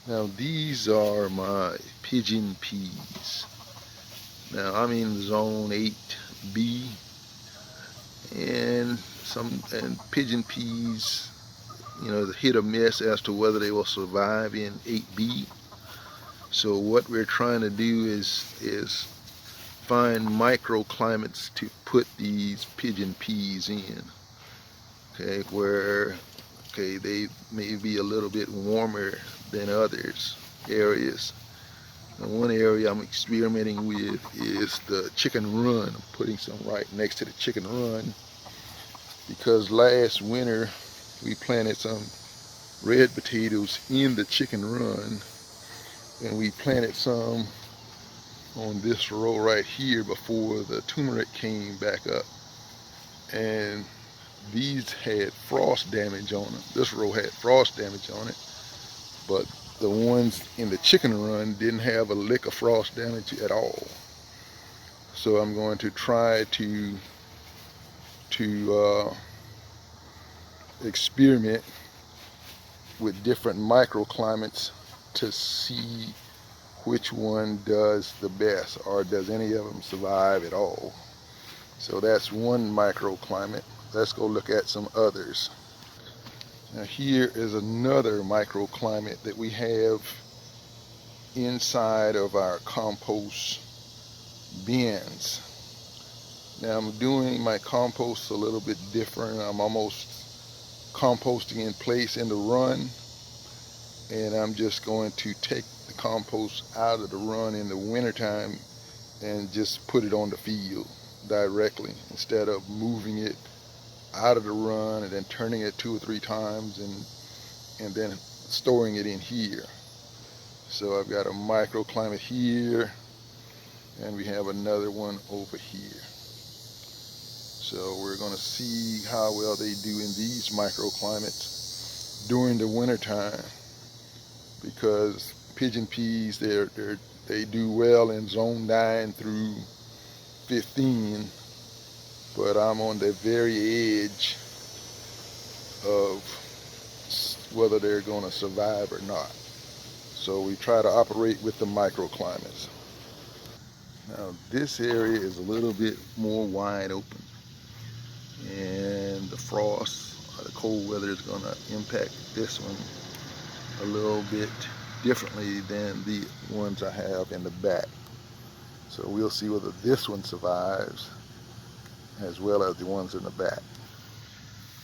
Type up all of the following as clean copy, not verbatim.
Now these are my pigeon peas. Now I'm in zone 8B, and pigeon peas, is hit or miss as to whether they will survive in 8B. So what we're trying to do is find microclimates to put these pigeon peas in. Okay, where they may be a little bit warmer than others areas. And one area I'm experimenting with is the chicken run. I'm putting some right next to the chicken run because last winter we planted some red potatoes in the chicken run, and we planted some on this row right here before the turmeric came back up, and these had frost damage on them. This row had frost damage on it, but the ones in the chicken run didn't have a lick of frost damage at all. So I'm going to try to experiment with different microclimates to see which one does the best, or does any of them survive at all. So that's one microclimate. Let's go look at some others. Now here is another microclimate that we have inside of our compost bins. Now I'm doing my compost a little bit different. I'm almost composting in place in the run, and I'm just going to take the compost out of the run in the wintertime and just put it on the field directly instead of moving it out of the run and then turning it 2 or 3 times and then storing it in here. So I've got a microclimate here, and we have another one over here. So we're going to see how well they do in these microclimates during the winter time, because pigeon peas, they do well in zone 9 through 15, but I'm on the very edge of whether they're going to survive or not. So we try to operate with the microclimates. Now this area is a little bit more wide open, and the frost or the cold weather is going to impact this one a little bit differently than the ones I have in the back. So we'll see whether this one survives as well as the ones in the back.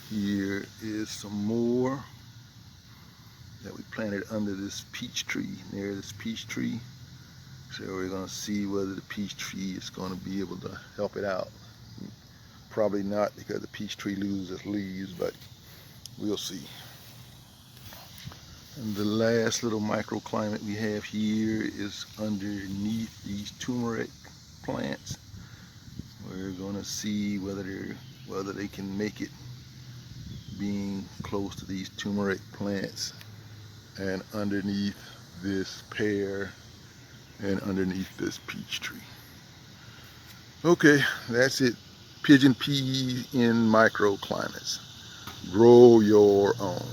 Here is some more that we planted under this peach tree, near this peach tree. So we're going to see whether the peach tree is going to be able to help it out. Probably not, because the peach tree loses leaves, but we'll see. And the last little microclimate we have here is underneath these turmeric plants. We're going to see whether they can make it being close to these turmeric plants and underneath this pear and underneath this peach tree. Okay, that's it. Pigeon pea in microclimates. Grow your own.